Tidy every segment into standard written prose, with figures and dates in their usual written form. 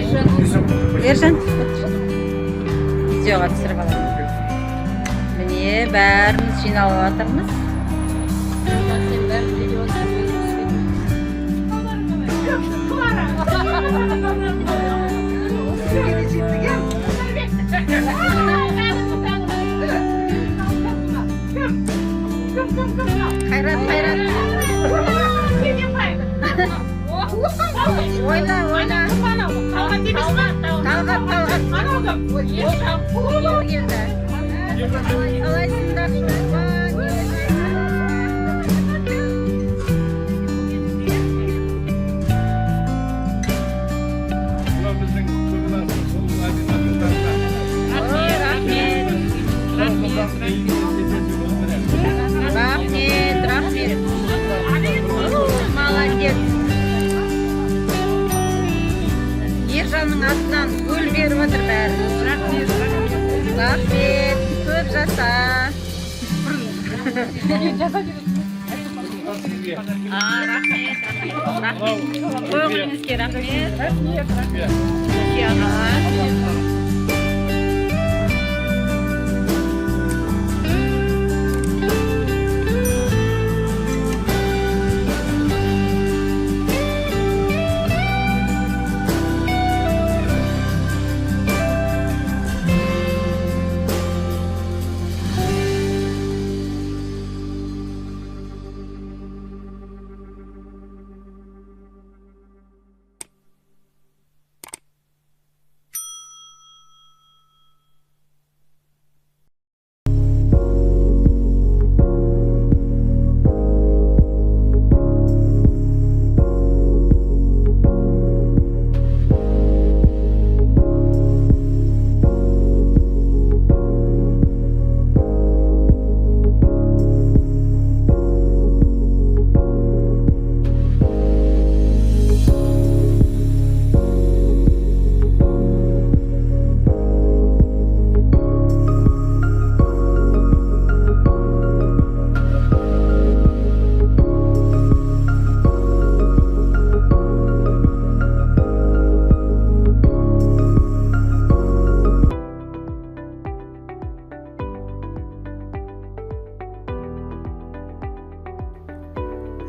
Ержан видеоға түсіріп аламын. Міне бәріміз жиналып жатырмыз. Қайрат. Ойна. Рахмет. Молодец. Ержанның атынан гүл беріп отыр бәрі. Рахмет. Көп жаса. Рахмет. Көңіліңізге рахмет.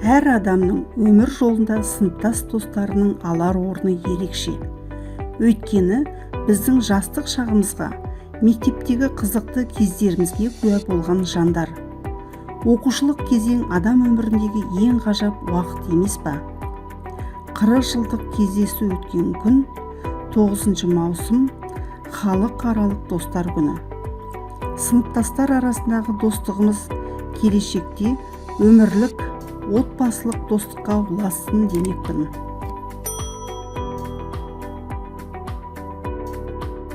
Әр адамның өмір жолында сыныптас достарының алар орны ерекше. Өйткені біздің жастық шағымызға, мектептегі қызықты кездерімізге куә болған жандар. Оқушылық кезең адам өміріндегі ең ғажап уақыт емес па? 40 жылдық кездесу өткен күн 9 маусым халықаралық достар күні. Сыныптастар арасындағы достығымыз келешекте өмірлік отбасылық достыққа ұлассын демекпін.